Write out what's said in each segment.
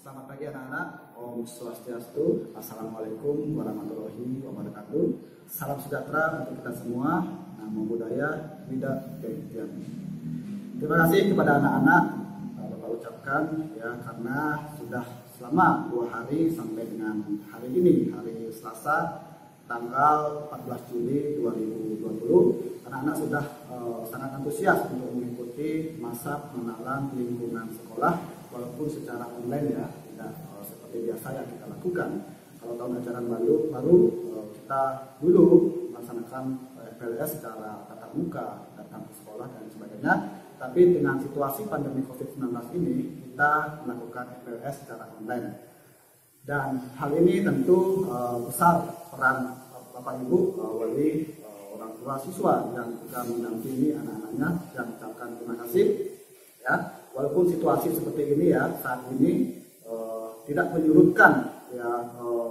Selamat pagi anak-anak, Om Swastiastu, Assalamualaikum warahmatullahi wabarakatuh. Salam sejahtera untuk kita semua, namo buddhaya, Widya Pengertian. Terima kasih kepada anak-anak, Bapak ucapkan ya, karena sudah selama 2 hari sampai dengan hari ini, hari Selasa, tanggal 14 Juli 2020, anak-anak sudah sangat antusias untuk mengikuti masa pengenalan lingkungan sekolah. Walaupun secara online ya, tidak seperti biasa yang kita lakukan. Kalau tahun ajaran baru kita dulu melaksanakan FLS secara tatap muka, datang ke sekolah dan sebagainya. Tapi dengan situasi pandemi COVID-19 ini, kita melakukan FLS secara online. Dan hal ini tentu besar peran Bapak Ibu, wali, orang tua siswa yang juga mendampingi anak-anaknya, yang ucapkan terima kasih. Ya, walaupun situasi seperti ini ya, saat ini tidak menyurutkan ya,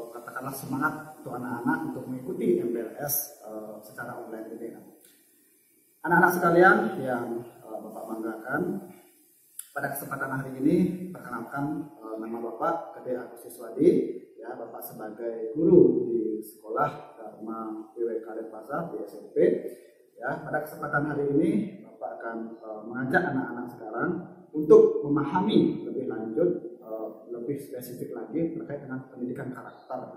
katakanlah semangat untuk anak-anak untuk mengikuti MPLS secara online ini. Anak-anak sekalian yang Bapak banggakan, pada kesempatan hari ini perkenalkan nama Bapak Gede Agus Siswadi, ya, Bapak sebagai guru di sekolah Dharma PWK Denpasar di SMP. Ya, pada kesempatan hari ini Bapak akan mengajak anak-anak sekarang untuk memahami lebih lanjut, lebih spesifik lagi terkait dengan pendidikan karakter.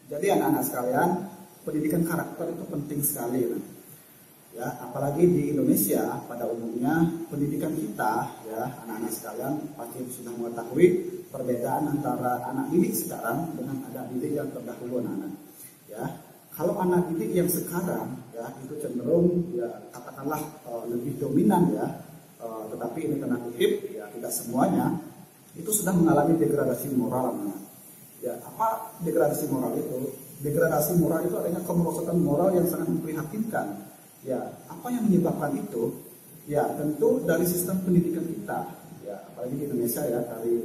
Jadi anak-anak sekalian, pendidikan karakter itu penting sekali. Ya, apalagi di Indonesia pada umumnya pendidikan kita, ya anak-anak sekalian pasti sudah mengetahui perbedaan antara anak didik sekarang dengan anak didik yang terdahulu anak-anak. Ya, kalau anak didik yang sekarang ya itu cenderung ya katakanlah lebih dominan ya, tetapi ini tanda kutip ya tidak semuanya itu sudah mengalami degradasi moral. Ya, apa degradasi moral itu? Degradasi moral itu adanya kemerosotan moral yang sangat memprihatinkan. Ya, apa yang menyebabkan itu? Ya, tentu dari sistem pendidikan kita. Ya, apalagi di Indonesia ya, dari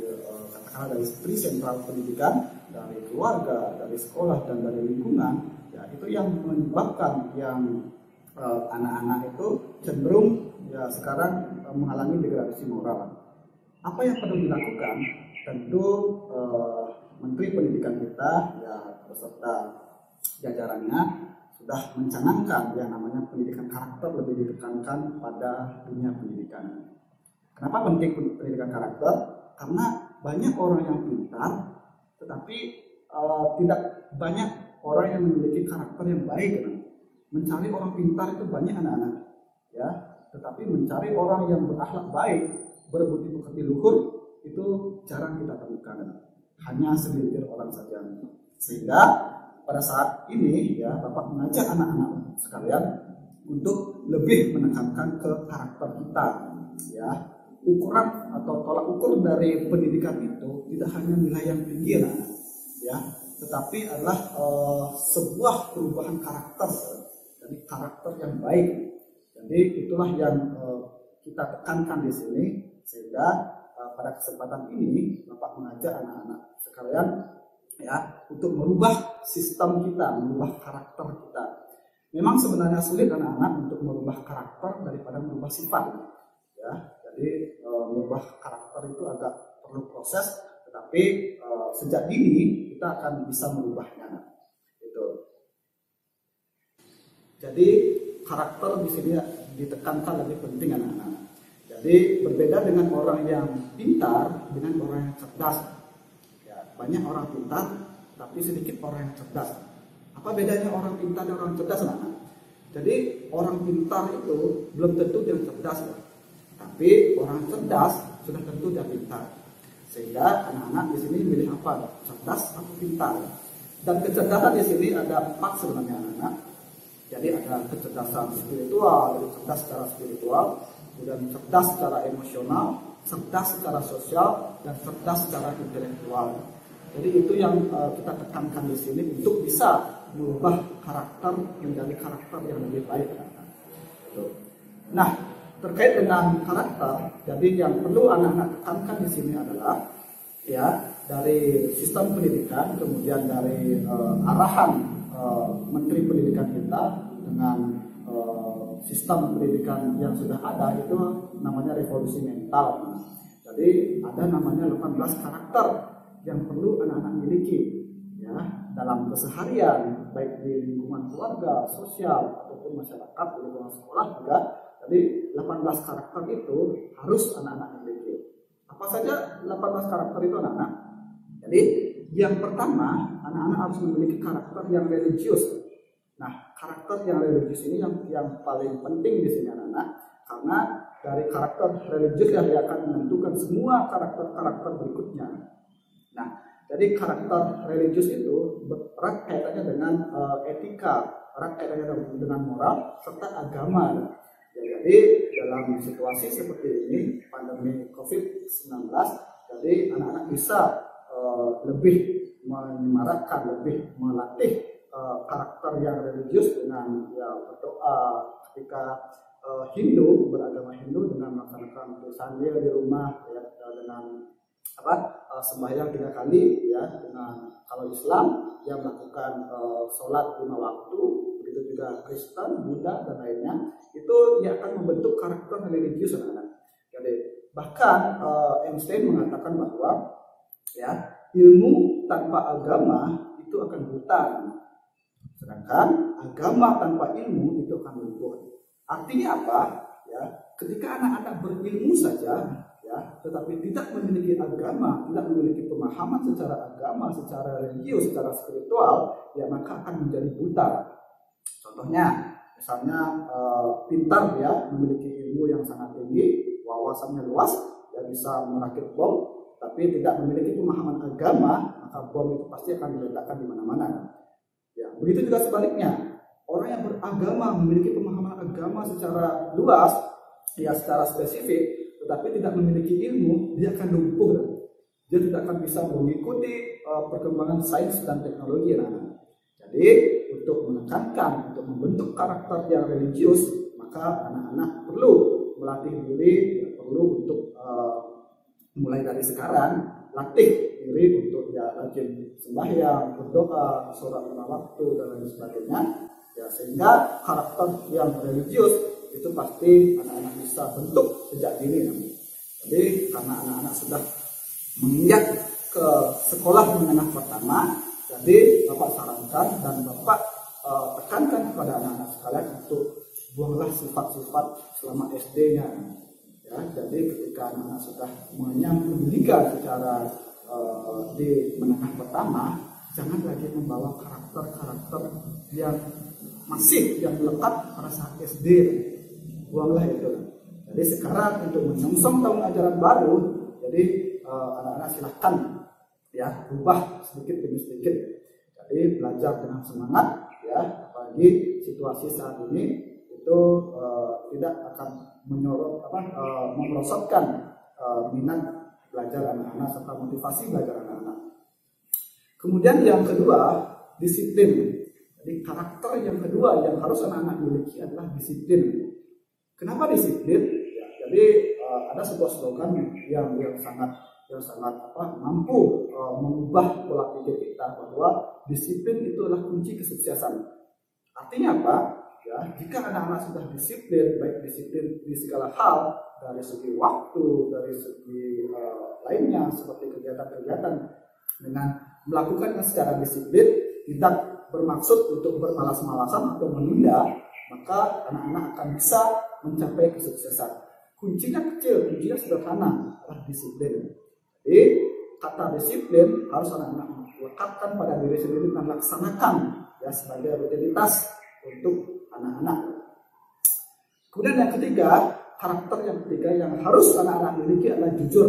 katakanlah dari sentral pendidikan, dari keluarga, dari sekolah dan dari lingkungan. Ya, itu yang menyebabkan yang anak-anak itu cenderung ya sekarang mengalami degradasi moral. Apa yang perlu dilakukan? Tentu Menteri Pendidikan kita ya beserta jajarannya sudah mencanangkan yang namanya pendidikan karakter lebih ditekankan pada dunia pendidikan. Kenapa penting pendidikan karakter? Karena banyak orang yang pintar, tetapi tidak banyak orang yang memiliki karakter yang baik. Mencari orang pintar itu banyak anak-anak, ya. Tetapi mencari orang yang berakhlak baik, berbudi pekerti luhur itu jarang kita temukan. Hanya segelintir orang saja. Sehingga pada saat ini ya Bapak mengajak anak-anak sekalian untuk lebih menekankan ke karakter kita. Ya, ukuran atau tolak ukur dari pendidikan itu tidak hanya nilai yang tinggi, ya, tetapi adalah sebuah perubahan karakter, jadi karakter yang baik. Jadi itulah yang kita tekankan di sini, sehingga pada kesempatan ini Bapak mengajak anak-anak sekalian ya untuk merubah sistem kita, merubah karakter kita. Memang sebenarnya sulit anak-anak untuk merubah karakter daripada merubah sifat. Ya, jadi merubah karakter itu agak perlu proses, tetapi sejak dini kita akan bisa merubahnya. Itu. Jadi karakter di sini ditekankan lebih penting anak-anak. Jadi berbeda dengan orang yang pintar dengan orang yang cerdas. Ya, banyak orang pintar tapi sedikit orang yang cerdas. Apa bedanya orang pintar dan orang cerdas, anak-anak? Jadi orang pintar itu belum tentu dia cerdas, ya. Tapi orang cerdas sudah tentu dia pintar. Sehingga anak-anak di sini milih apa? Cerdas atau pintar. Dan kecerdasan di sini ada 4 sebenarnya anak-anak. Jadi ada kecerdasan spiritual, jadi cerdas secara spiritual, kemudian cerdas secara emosional, cerdas secara sosial, dan cerdas secara intelektual. Jadi itu yang kita tekankan di sini untuk bisa merubah karakter menjadi karakter yang lebih baik. Nah, terkait dengan karakter, jadi yang perlu anak-anak tekankan di sini adalah ya dari sistem pendidikan, kemudian dari arahan Menteri Pendidikan kita dengan sistem pendidikan yang sudah ada itu namanya revolusi mental. Jadi ada namanya 18 karakter yang perlu anak-anak miliki ya dalam keseharian, baik di lingkungan keluarga, sosial ataupun masyarakat, di lingkungan sekolah juga. Jadi 18 karakter itu harus anak-anak miliki. Apa saja 18 karakter itu anak-anak? Jadi yang pertama, anak-anak harus memiliki karakter yang religius. Nah, karakter yang religius ini yang paling penting di sini anak-anak, karena dari karakter religius yang dia akan menentukan semua karakter-karakter berikutnya. Nah, jadi karakter religius itu erat kaitannya dengan etika, erat kaitannya dengan moral serta agama. Ya, jadi dalam situasi seperti ini, pandemi COVID-19, jadi anak-anak bisa lebih menyemarakkan, lebih melatih karakter yang religius dengan ya berdoa ketika Hindu, beragama Hindu dengan melaksanakan puasa di rumah ya, dengan sembahyang 3 kali ya, dengan kalau Islam yang melakukan sholat 5 waktu, begitu juga Kristen, Buddha dan lainnya, itu ya akan membentuk karakter religius anak-anak. Jadi bahkan Einstein mengatakan bahwa ya ilmu tanpa agama itu akan buta, sedangkan agama tanpa ilmu itu akan lumpuh. Artinya apa? Ya, ketika anak-anak berilmu saja, ya, tetapi tidak memiliki agama, tidak memiliki pemahaman secara agama, secara religius, secara spiritual, ya maka akan menjadi buta. Contohnya, misalnya pintar ya, memiliki ilmu yang sangat tinggi, wawasannya luas, ya bisa merakit bom, tapi tidak memiliki pemahaman agama, maka bom itu pasti akan diletakkan di mana-mana. Ya, begitu juga sebaliknya, orang yang beragama memiliki pemahaman agama secara luas, ya secara spesifik, tetapi tidak memiliki ilmu, dia akan lumpuh. Dia tidak akan bisa mengikuti perkembangan sains dan teknologi. Jadi untuk menekankan, untuk membentuk karakter yang religius, maka anak-anak perlu melatih diri, ya, perlu untuk mulai dari sekarang latih diri untuk ya rajin sembahyang, berdoa, sholat 5 waktu dan lain sebagainya, ya sehingga karakter yang religius itu pasti anak-anak bisa bentuk sejak dini. Jadi karena anak-anak sudah menginjak ke sekolah menengah pertama, jadi Bapak sarankan dan Bapak tekankan kepada anak-anak sekalian untuk buanglah sifat-sifat selama SD-nya. Ya, jadi ketika anak-anak sudah mengenyam pendidikan secara di menengah pertama, jangan lagi membawa karakter-karakter yang masih yang melekat pada saat SD. Buanglah itu. Jadi sekarang untuk menyongsong tahun ajaran baru, jadi anak-anak silahkan ya rubah sedikit demi sedikit. Jadi belajar dengan semangat ya, apalagi situasi saat ini itu tidak akan merosotkan minat belajar anak-anak serta motivasi belajar anak-anak. Kemudian yang kedua, disiplin. Jadi karakter yang kedua yang harus anak-anak miliki adalah disiplin. Kenapa disiplin? Ya, jadi ada sebuah slogan yang sangat mampu mengubah pola pikir kita bahwa disiplin itu adalah kunci kesuksesan. Artinya apa? Ya, jika anak-anak sudah disiplin, baik disiplin di segala hal, dari segi waktu, dari segi lainnya seperti kegiatan-kegiatan, dengan melakukannya secara disiplin, tidak bermaksud untuk bermalas-malasan atau menunda, maka anak-anak akan bisa mencapai kesuksesan. Kuncinya kecil, kuncinya sederhana, adalah disiplin. Jadi kata disiplin harus anak-anak lekatkan pada diri sendiri dan laksanakan ya sebagai rutinitas untuk anak-anak. Kemudian yang ketiga, karakter yang ketiga yang harus anak-anak miliki adalah jujur.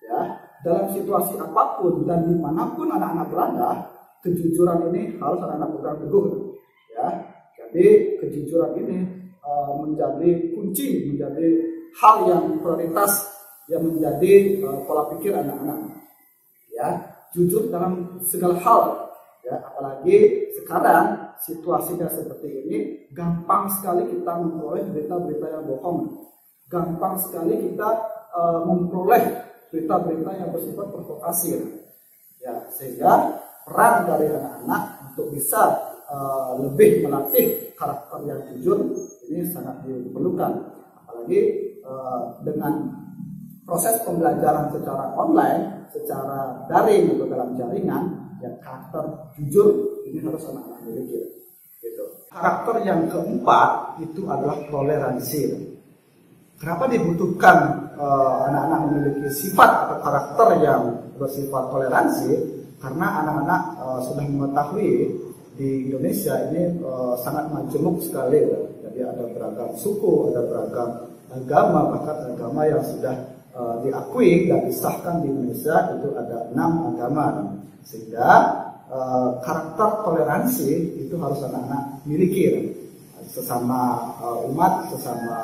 Ya, dalam situasi apapun dan dimanapun anak-anak berada, kejujuran ini harus anak-anak pegang teguh. Ya, jadi kejujuran ini menjadi kunci, menjadi hal yang prioritas yang menjadi pola pikir anak-anak. Ya, jujur dalam segala hal. Ya, apalagi sekarang situasinya seperti ini, gampang sekali kita memperoleh berita-berita yang bohong, gampang sekali kita memperoleh berita-berita yang bersifat provokasi. Ya, sehingga peran dari anak-anak untuk bisa lebih melatih karakter yang jujur ini sangat diperlukan, apalagi dengan proses pembelajaran secara online, secara daring atau dalam jaringan, yang karakter jujur ini harus anak-anak miliki. Gitu. Karakter yang keempat itu adalah toleransi. Kenapa dibutuhkan anak-anak memiliki sifat atau karakter yang bersifat toleransi? Karena anak-anak sudah mengetahui di Indonesia ini sangat majemuk sekali. Jadi ada beragam suku, ada beragam agama, bahkan agama yang sudah diakui dan disahkan di Indonesia itu ada 6 agama. Sehingga karakter toleransi itu harus anak-anak miliki. Sesama umat, sesama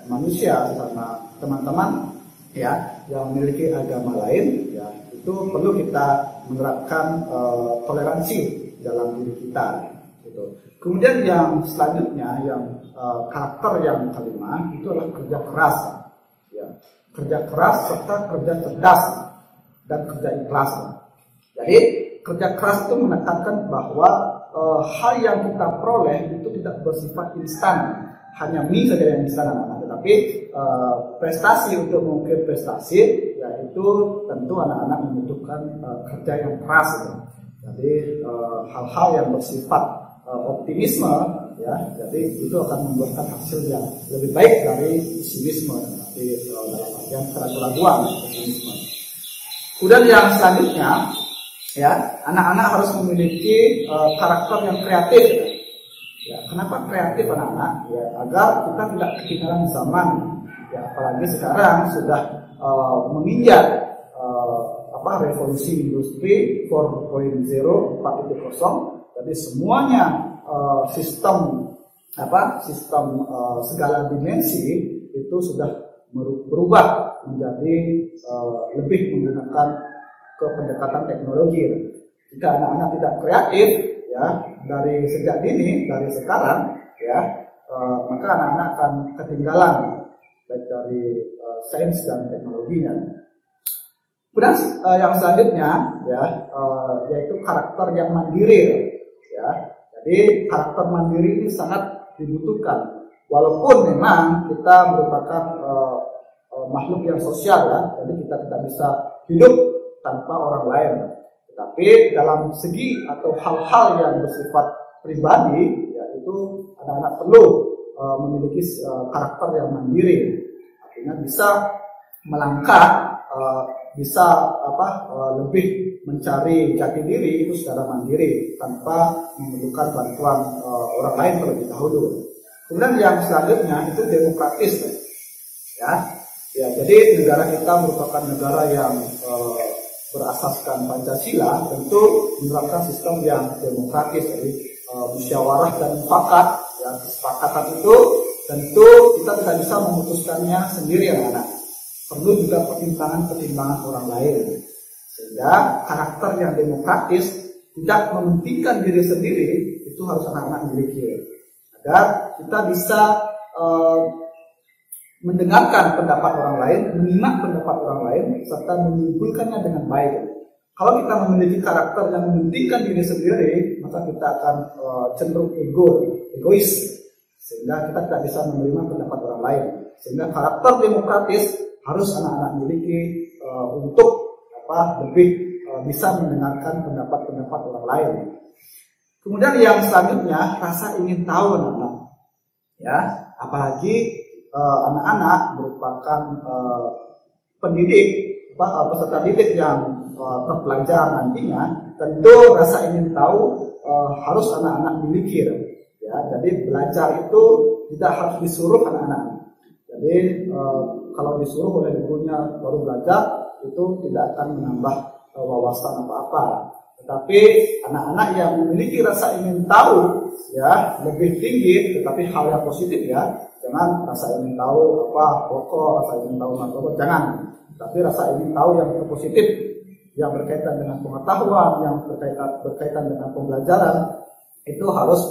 manusia, sesama teman-teman ya yang memiliki agama lain, ya itu perlu kita menerapkan toleransi dalam diri kita. Gitu. Kemudian yang selanjutnya, yang karakter yang kelima itu adalah kerja keras, ya kerja keras serta kerja cerdas dan kerja ikhlas. Jadi kerja keras itu menekankan bahwa hal yang kita peroleh itu tidak bersifat instan, hanya mie saja yang instan anak-anak, tetapi prestasi untuk mengukir prestasi, yaitu tentu anak-anak membutuhkan kerja yang keras. Jadi hal-hal yang bersifat optimisme, ya, jadi itu akan membuahkan hasil yang lebih baik dari pesimisme, tapi dalam artian keraguan optimisme. Kemudian yang selanjutnya, ya, anak-anak harus memiliki karakter yang kreatif. Ya, kenapa kreatif anak-anak? Ya, agar kita tidak ketinggalan zaman. Ya, apalagi sekarang sudah menginjak revolusi industri 4.0, 4.0. Jadi semuanya sistem segala dimensi itu sudah berubah menjadi lebih menggunakan ke pendekatan teknologi. Jika anak-anak tidak kreatif, ya dari sejak dini, dari sekarang, ya maka anak-anak akan ketinggalan baik dari sains dan teknologinya. Kemudian yang selanjutnya, ya yaitu karakter yang mandiri. Ya, jadi karakter mandiri ini sangat dibutuhkan. Walaupun memang kita merupakan makhluk yang sosial, ya, jadi kita tidak bisa hidup tanpa orang lain. Tetapi dalam segi atau hal-hal yang bersifat pribadi, yaitu anak-anak perlu memiliki karakter yang mandiri. Artinya bisa melangkah, bisa lebih mencari jati diri itu secara mandiri tanpa memerlukan bantuan orang lain terlebih dahulu. Kemudian yang selanjutnya itu demokratis, ya. Ya, jadi negara kita merupakan negara yang berasaskan Pancasila, tentu menerapkan sistem yang demokratis, jadi musyawarah dan mufakat. Ya, kesepakatan itu tentu kita tidak bisa memutuskannya sendiri, anak-anak. Perlu juga pertimbangan orang lain. Sehingga karakter yang demokratis tidak mementingkan diri sendiri itu harus anak-anak miliki, agar kita bisa mendengarkan pendapat orang lain, menyimak pendapat orang lain, serta menyimpulkannya dengan baik. Kalau kita memiliki karakter yang mementingkan diri sendiri, maka kita akan cenderung egois, sehingga kita tidak bisa menerima pendapat orang lain. Sehingga karakter demokratis harus anak-anak miliki untuk lebih bisa mendengarkan pendapat-pendapat orang lain. Kemudian yang selanjutnya, rasa ingin tahu anak-anak. Ya, apalagi anak-anak merupakan peserta didik yang terpelajar nantinya, tentu rasa ingin tahu harus anak-anak miliki. Ya, jadi belajar itu tidak harus disuruh anak-anak. Jadi kalau disuruh oleh gurunya baru belajar, itu tidak akan menambah wawasan apa-apa. Tetapi anak-anak yang memiliki rasa ingin tahu, ya lebih tinggi, tetapi hal yang positif, ya. Jangan rasa ingin tahu rokok, rasa ingin tahu narkoba, jangan. Tapi rasa ingin tahu yang positif, yang berkaitan dengan pengetahuan, yang berkaitan dengan pembelajaran, itu harus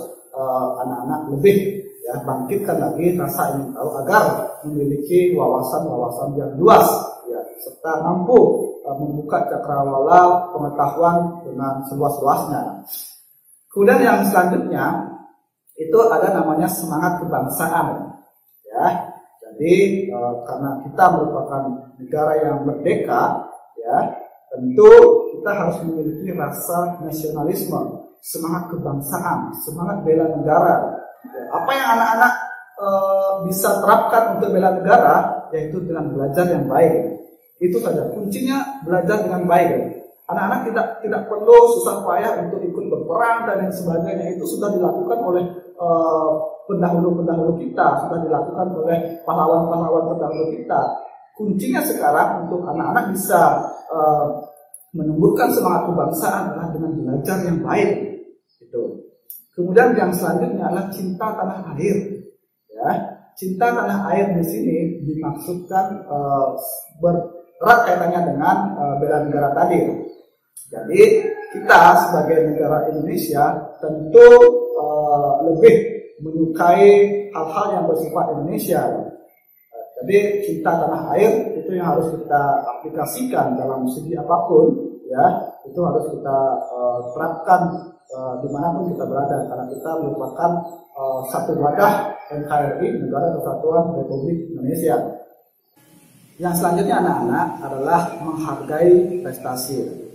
anak-anak lebih, ya, bangkitkan lagi rasa ingin tahu agar memiliki wawasan-wawasan yang luas, ya, serta mampu membuka cakrawala pengetahuan dengan seluas-luasnya. Kemudian yang selanjutnya itu ada namanya semangat kebangsaan, ya. Jadi karena kita merupakan negara yang merdeka, ya tentu kita harus memiliki rasa nasionalisme, semangat kebangsaan, semangat bela negara. Ya, apa yang anak-anak bisa terapkan untuk bela negara, yaitu dengan belajar yang baik. Itu saja kuncinya, belajar dengan baik. Anak-anak tidak perlu susah payah untuk ikut berperang dan lain sebagainya. Itu sudah dilakukan oleh pendahulu-pendahulu kita, sudah dilakukan oleh pahlawan-pahlawan pendahulu kita. Kuncinya sekarang untuk anak-anak bisa menumbuhkan semangat kebangsaan adalah dengan belajar yang baik. Gitu. Kemudian yang selanjutnya adalah cinta tanah air. Ya, cinta tanah air di sini dimaksudkan berat kaitannya dengan bela negara tadi. Jadi kita sebagai negara Indonesia tentu lebih menyukai hal-hal yang bersifat Indonesia. Jadi cinta tanah air itu yang harus kita aplikasikan dalam segi apapun, ya itu harus kita terapkan dimanapun kita berada, karena kita merupakan satu wadah NKRI, Negara Kesatuan Republik Indonesia. Yang selanjutnya anak-anak adalah menghargai prestasi.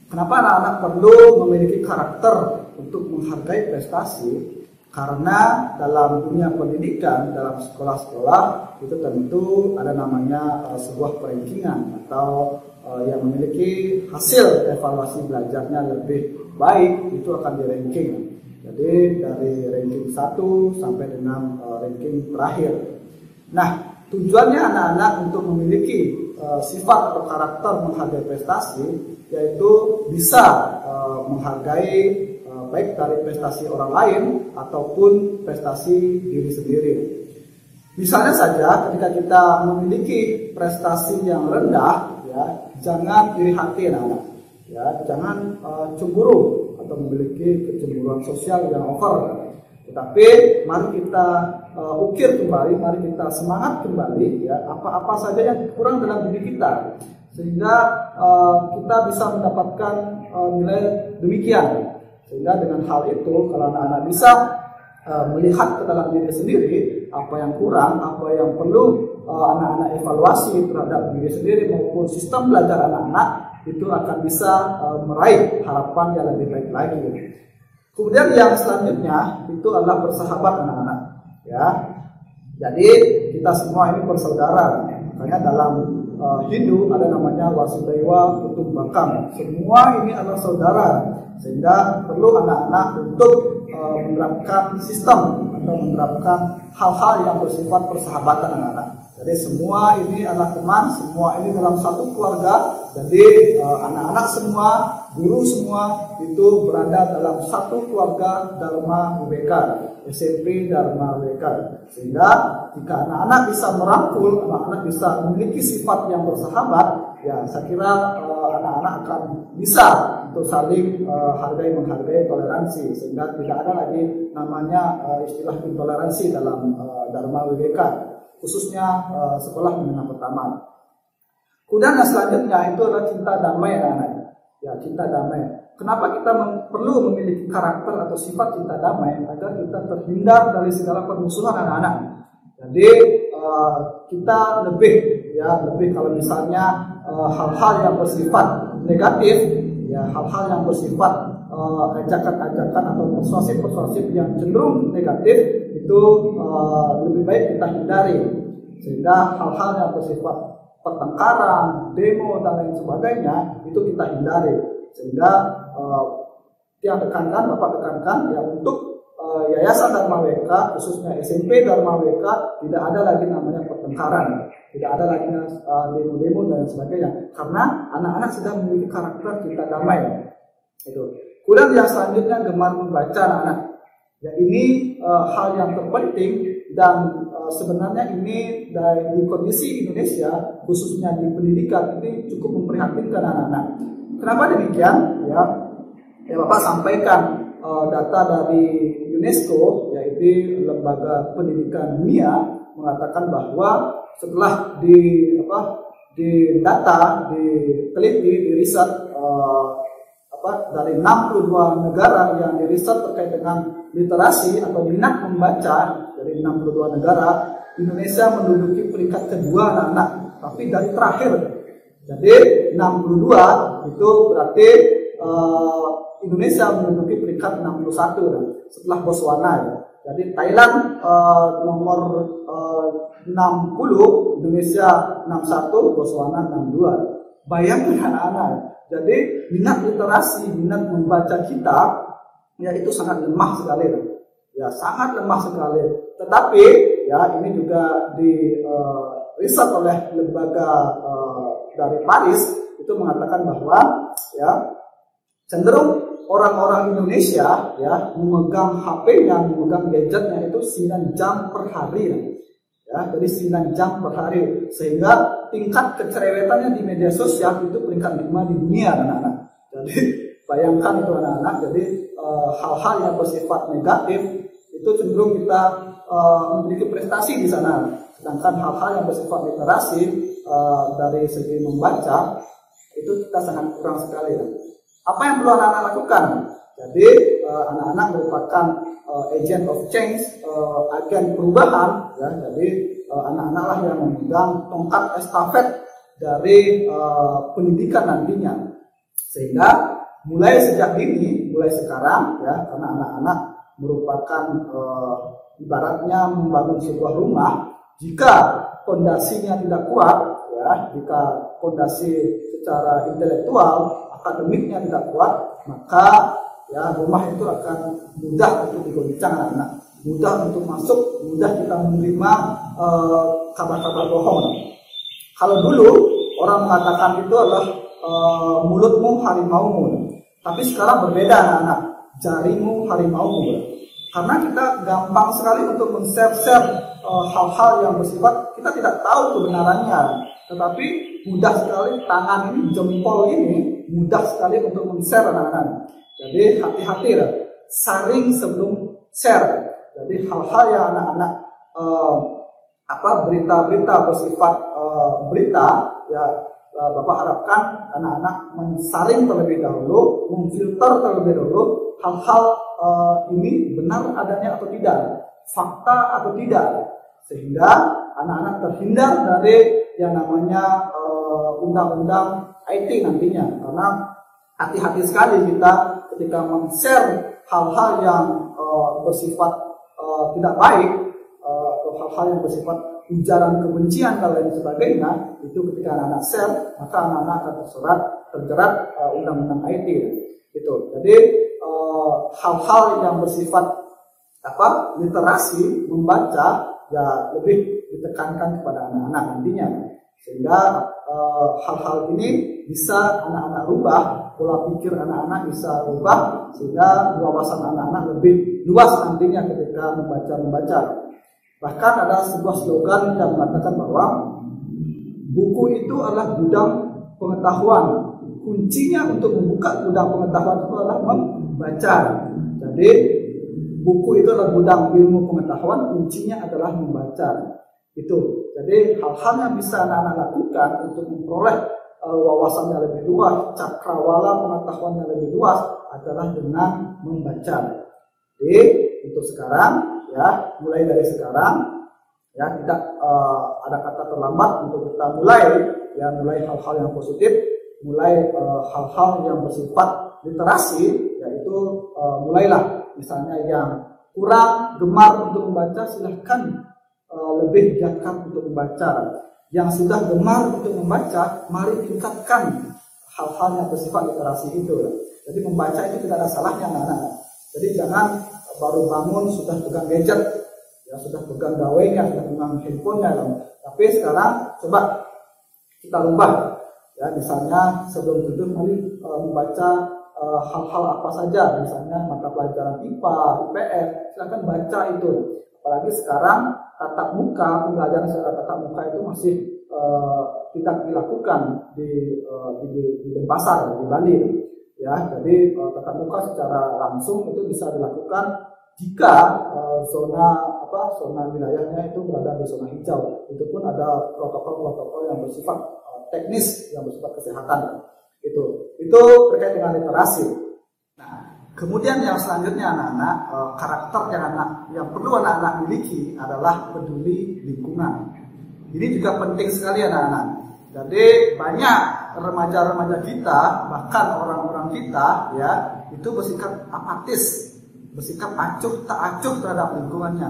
Kenapa anak-anak perlu memiliki karakter untuk menghargai prestasi? Karena dalam dunia pendidikan, dalam sekolah-sekolah itu tentu ada namanya sebuah perankingan atau yang memiliki hasil evaluasi belajarnya lebih baik itu akan di-ranking. Jadi dari ranking 1 sampai dengan ranking terakhir. Nah, tujuannya anak-anak untuk memiliki sifat atau karakter menghargai prestasi, yaitu bisa menghargai baik dari prestasi orang lain ataupun prestasi diri sendiri. Misalnya saja ketika kita memiliki prestasi yang rendah, ya jangan iri hati anak-anak, ya jangan cemburu atau memiliki kecemburuan sosial yang over. Tetapi mari kita ukir kembali, mari kita semangat kembali, ya apa-apa saja yang kurang dalam diri kita, sehingga kita bisa mendapatkan nilai demikian. Sehingga dengan hal itu, kalau anak-anak bisa melihat ke dalam diri sendiri apa yang kurang, apa yang perlu anak-anak evaluasi terhadap diri sendiri maupun sistem belajar anak-anak, itu akan bisa meraih harapan yang lebih baik lagi. Kemudian yang selanjutnya itu adalah bersahabat anak-anak, ya. Jadi kita semua ini bersaudara. Makanya dalam Hindu ada namanya Vasudhaiva Kutumbakam. Semua ini adalah saudara. Sehingga perlu anak-anak untuk menerapkan sistem atau menerapkan hal-hal yang bersifat persahabatan anak-anak. Jadi semua ini adalah teman, semua ini dalam satu keluarga. Jadi anak-anak semua, guru semua itu berada dalam satu keluarga Dharma Wibeka, SMP Dharma Wibeka. Sehingga jika anak-anak bisa merangkul, anak-anak bisa memiliki sifat yang bersahabat, ya saya kira anak-anak akan bisa untuk saling menghargai toleransi, sehingga tidak ada lagi namanya istilah intoleransi dalam Dharma Wibeka, khususnya sekolah menengah pertama. Kemudian yang selanjutnya itu adalah cinta damai anak-anak. Ya, cinta damai. Kenapa kita perlu memiliki karakter atau sifat cinta damai? Agar kita terhindar dari segala permusuhan anak-anak. Jadi kita lebih kalau misalnya hal-hal yang bersifat negatif, ya hal-hal yang bersifat ajakan-ajakan atau persuasif-persuasif yang cenderung negatif itu lebih baik kita hindari. Sehingga hal-hal yang bersifat pertengkaran, demo dan lain sebagainya itu kita hindari. Sehingga Bapak tekankan ya untuk Yayasan Dharma Wibeka, khususnya SMP Dharma Wibeka, tidak ada lagi namanya pertengkaran, tidak ada lagi demo-demo dan sebagainya, karena anak-anak sudah memiliki karakter cinta damai. Itu. Kemudian yang selanjutnya gemar membaca anak-anak. Ya ini hal yang terpenting dan sebenarnya ini di kondisi Indonesia khususnya di pendidikan ini cukup memprihatinkan anak-anak. Kenapa demikian? Ya Bapak sampaikan data dari UNESCO, yaitu Lembaga Pendidikan Dunia, mengatakan bahwa setelah diteliti, di riset dari 62 negara yang diriset terkait dengan literasi atau minat membaca dari 62 negara, Indonesia menduduki peringkat kedua anak-anak, tapi dari terakhir. Jadi 62 itu berarti Indonesia menduduki peringkat 61 setelah Botswana ya. Jadi Thailand nomor 60, Indonesia 61, Botswana 62. Bayangkan anak-anak. Jadi minat literasi, minat membaca kita ya itu sangat lemah sekali. Ya, sangat lemah sekali. Tetapi ya ini juga di riset oleh lembaga dari Paris itu mengatakan bahwa ya cenderung orang-orang Indonesia ya memegang HP-nya, memegang gadgetnya itu 9 jam per hari. Ya, jadi 9 jam per hari, sehingga tingkat kecerewetannya di media sosial itu peringkat 5 di dunia anak-anak. Jadi bayangkan itu anak-anak. Jadi hal-hal yang bersifat negatif itu cenderung kita memiliki prestasi di sana. Sedangkan hal-hal yang bersifat literasi dari segi membaca itu kita sangat kurang sekali. Apa yang perlu anak-anak lakukan? Jadi anak-anak merupakan agent of change, agen perubahan. Ya, jadi anak-anak lah yang memegang tongkat estafet dari pendidikan nantinya. Sehingga mulai sejak dini, mulai sekarang ya, karena anak-anak merupakan ibaratnya membangun sebuah rumah. Jika fondasinya tidak kuat, ya, jika fondasi secara intelektual, akademiknya tidak kuat, maka ya rumah itu akan mudah untuk digoncang anak-anak, mudah untuk masuk, mudah kita menerima kabar-kabar bohong. Kalau dulu orang mengatakan itu adalah mulutmu harimaumu, tapi sekarang berbeda anak-anak, jarimu harimaumu. Karena kita gampang sekali untuk men-share hal-hal yang bersifat kita tidak tahu kebenarannya, tetapi mudah sekali tangan ini, jempol ini mudah sekali untuk men-share anak-anak. Jadi hati-hati lah, saring sebelum share. Jadi hal-hal yang anak-anak berita-berita bersifat berita ya, Bapak harapkan anak-anak mensaring terlebih dahulu, memfilter terlebih dahulu hal-hal ini benar adanya atau tidak, fakta atau tidak, sehingga anak-anak terhindar dari yang namanya undang-undang IT nantinya. Karena hati-hati sekali kita ketika men-share hal-hal yang bersifat tidak baik atau hal-hal yang bersifat ujaran kebencian dan lain sebagainya, itu ketika anak-anak share, maka anak-anak akan terjerat undang-undang IT. Gitu. Jadi hal-hal yang bersifat literasi, membaca ya lebih ditekankan kepada anak-anak nantinya, sehingga hal-hal ini bisa anak-anak rubah, pola pikir anak-anak bisa rubah, sehingga wawasan anak-anak lebih luas nantinya ketika membaca. Bahkan ada sebuah slogan yang mengatakan bahwa buku itu adalah gudang pengetahuan. Kuncinya untuk membuka gudang pengetahuan itu adalah membaca. Jadi buku itu adalah gudang ilmu pengetahuan, kuncinya adalah membaca. Itu. Jadi hal-hal yang bisa anak-anak lakukan untuk memperoleh wawasannya lebih luas, cakrawala pengetahuannya lebih luas adalah dengan membaca. Jadi untuk sekarang ya, mulai dari sekarang ya, tidak ada kata terlambat untuk kita mulai hal-hal yang positif, mulai hal-hal yang bersifat literasi, yaitu mulailah misalnya yang kurang gemar untuk membaca, silahkan lebih giatkan untuk membaca. Yang sudah gemar untuk membaca, mari tingkatkan hal-hal yang bersifat literasi itu. Jadi membaca itu tidak ada salahnya anak-anak. Jadi jangan baru bangun sudah pegang gadget, ya sudah pegang gawainya, sudah pegang handphonenya. Tapi sekarang coba kita rubah, ya misalnya sebelum tidur mari membaca hal-hal apa saja, misalnya mata pelajaran IPA, IPS, silakan baca itu. Apalagi sekarang tatap muka, pembelajaran secara tatap muka itu masih tidak dilakukan di Denpasar, di Bali. Ya, jadi tatap muka secara langsung itu bisa dilakukan jika zona wilayahnya itu berada di zona hijau. Itu pun ada protokol-protokol yang bersifat teknis, yang bersifat kesehatan. Itu terkait dengan literasi. Nah, Kemudian yang selanjutnya anak-anak, karakter yang perlu anak-anak miliki adalah peduli lingkungan. Ini juga penting sekali anak-anak. Jadi banyak remaja-remaja kita, bahkan orang-orang kita ya, itu bersikap apatis, bersikap acuh tak acuh terhadap lingkungannya.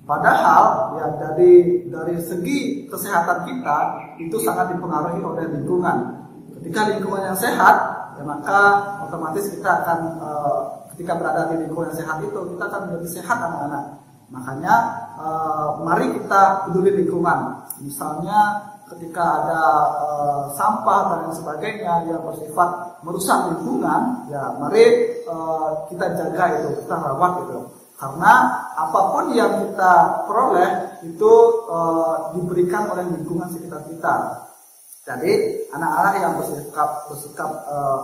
Padahal ya dari segi kesehatan kita itu sangat dipengaruhi oleh lingkungan. Ketika lingkungan yang sehat, ya maka otomatis kita akan ketika berada di lingkungan yang sehat itu kita akan menjadi sehat anak-anak. Makanya mari kita peduli lingkungan. Misalnya ketika ada sampah dan lain sebagainya yang bersifat merusak lingkungan, ya mari kita jaga itu, kita rawat itu. Karena apapun yang kita peroleh itu diberikan oleh lingkungan sekitar kita. Jadi anak-anak yang bersikap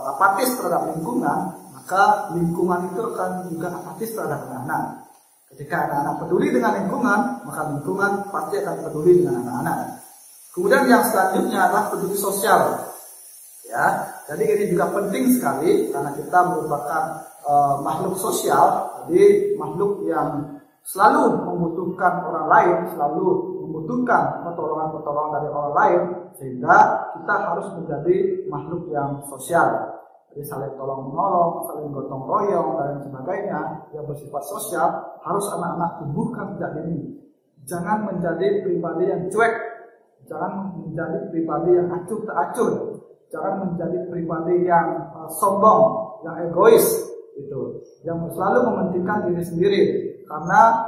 apatis terhadap lingkungan, maka lingkungan itu akan juga apatis terhadap anak-anak. Ketika anak-anak peduli dengan lingkungan, maka lingkungan pasti akan peduli dengan anak-anak. Kemudian yang selanjutnya adalah peduli sosial. Ya, jadi ini juga penting sekali karena kita merupakan makhluk sosial, jadi makhluk yang selalu membutuhkan orang lain, selalu membutuhkan pertolongan-pertolongan dari orang lain, sehingga kita harus menjadi makhluk yang sosial. Jadi saling tolong menolong, saling gotong royong dan sebagainya yang bersifat sosial harus anak-anak tumbuhkan sejak dini. Jangan menjadi pribadi yang cuek, jangan menjadi pribadi yang acuh tak acuh, jangan menjadi pribadi yang sombong, yang egois, itu, yang selalu mementingkan diri sendiri. Karena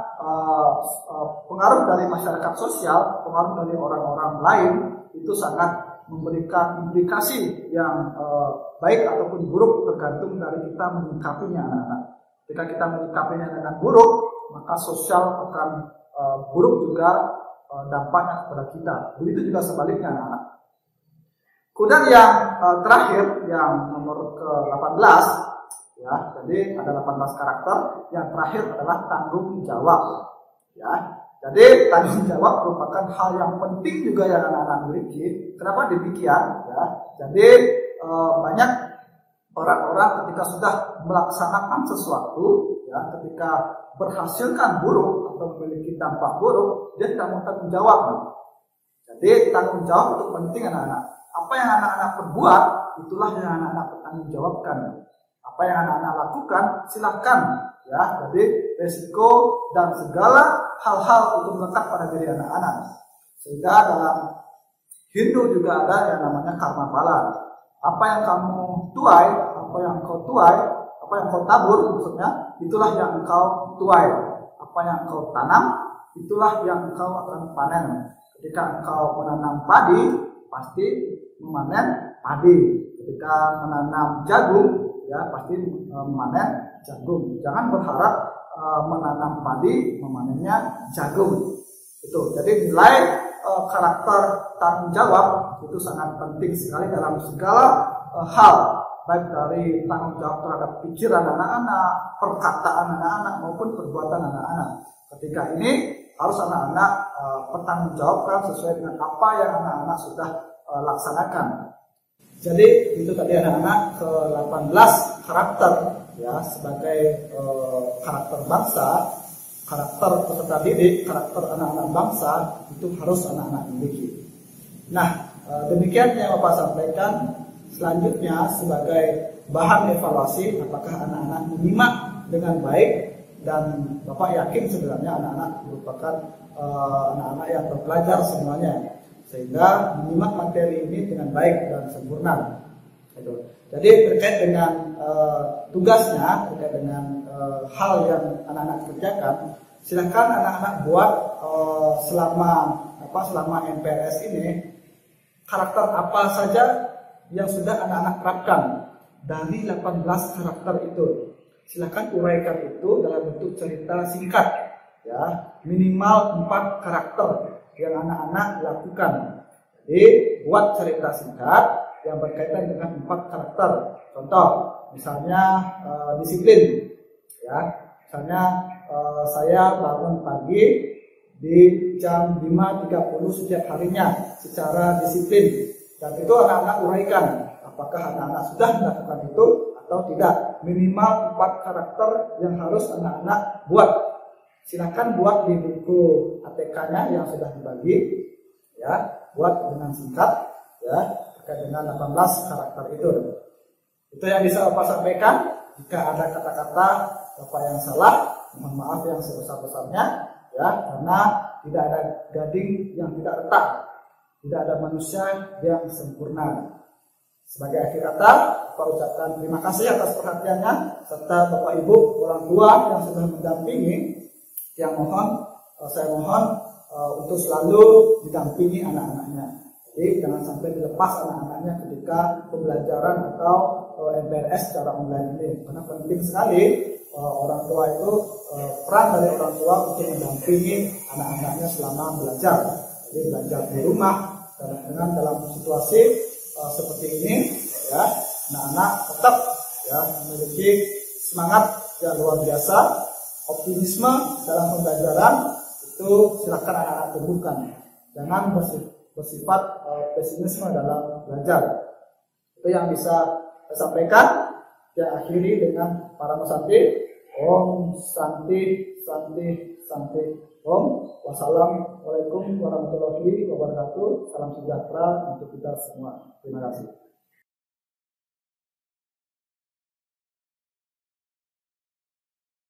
pengaruh dari masyarakat sosial, pengaruh dari orang-orang lain itu sangat memberikan implikasi yang baik ataupun buruk tergantung dari kita menyikapinya anak-anak. Jika kita menyikapinya dengan buruk, maka sosial akan buruk juga dampaknya kepada kita. Begitu juga sebaliknya anak-anak. Kemudian yang terakhir, yang nomor ke-18, ya, jadi ada 18 karakter. Yang terakhir adalah tanggung jawab. Ya, jadi tanggung jawab merupakan hal yang penting juga yang anak-anak miliki. Kenapa demikian? Ya, jadi banyak orang-orang ketika sudah melaksanakan sesuatu, ya, ketika berhasilkan buruk atau memiliki dampak buruk, dia tidak mau tanggung jawab. Jadi tanggung jawab itu penting anak-anak. Apa yang anak-anak perbuat, itulah yang anak-anak bertanggung jawabkan. Apa yang anak-anak lakukan, silahkan, ya. Jadi resiko dan segala hal-hal itu melekat pada diri anak-anak. Sehingga dalam Hindu juga ada yang namanya karma pala. Apa yang kamu tuai, apa yang kau tuai, apa yang kau tabur maksudnya, itulah yang engkau tuai. Apa yang engkau tanam, itulah yang engkau akan panen. Ketika engkau menanam padi, pasti memanen padi. Ketika menanam jagung, ya pasti memanen jagung. Jangan berharap menanam padi, memanennya jagung. Itu. Jadi nilai karakter tanggung jawab itu sangat penting sekali dalam segala hal, baik dari tanggung jawab terhadap pikiran anak-anak, perkataan anak-anak maupun perbuatan anak-anak. Ketika ini harus anak-anak bertanggung jawabkan sesuai dengan apa yang anak-anak sudah laksanakan. Jadi itu tadi anak-anak ke-18 karakter, ya, sebagai karakter bangsa, karakter peserta didik, karakter anak-anak bangsa itu harus anak-anak miliki. Nah, demikian yang Bapak sampaikan. Selanjutnya sebagai bahan evaluasi apakah anak-anak menyimak dengan baik, dan Bapak yakin sebenarnya anak-anak merupakan anak-anak yang terpelajar semuanya, sehingga menyimak materi ini dengan baik dan sempurna. Jadi terkait dengan tugasnya, terkait dengan hal yang anak-anak kerjakan, silakan anak-anak buat selama MPLS ini karakter apa saja yang sudah anak-anak terapkan dari 18 karakter itu. Silakan uraikan itu dalam bentuk cerita singkat, ya, minimal 4 karakter yang anak-anak lakukan. Jadi buat cerita singkat yang berkaitan dengan 4 karakter. Contoh, misalnya disiplin, ya, misalnya saya bangun pagi di jam 5.30 setiap harinya secara disiplin, dan itu anak-anak uraikan apakah anak-anak sudah melakukan itu atau tidak. Minimal 4 karakter yang harus anak-anak buat. Silakan buat di buku ATK-nya yang sudah dibagi, ya, buat dengan singkat, ya, terkait dengan 18 karakter itu. Itu yang bisa Bapak sampaikan. Jika ada kata-kata Bapak yang salah, mohon maaf yang sebesar-besarnya, ya, karena tidak ada gading yang tidak retak, tidak ada manusia yang sempurna. Sebagai akhir kata, Bapak ucapkan terima kasih atas perhatiannya, serta Bapak Ibu orang tua yang sudah mendampingi, yang saya mohon untuk selalu didampingi anak-anaknya. Jadi jangan sampai dilepas anak-anaknya ketika pembelajaran atau MPLS secara online ini, karena penting sekali orang tua itu, peran dari orang tua untuk mendampingi anak-anaknya selama belajar. Jadi belajar di rumah dengan dalam situasi seperti ini, ya, anak-anak tetap, ya, memiliki semangat yang luar biasa, optimisme dalam pembelajaran itu silakan anak-anak tumbuhkan. Jangan bersifat pesimisme dalam belajar. Itu yang bisa saya sampaikan. Saya akhiri dengan para Santi. Om Santi Santi Santi Om. Wassalamualaikum warahmatullahi wabarakatuh. Salam sejahtera untuk kita semua. Terima kasih.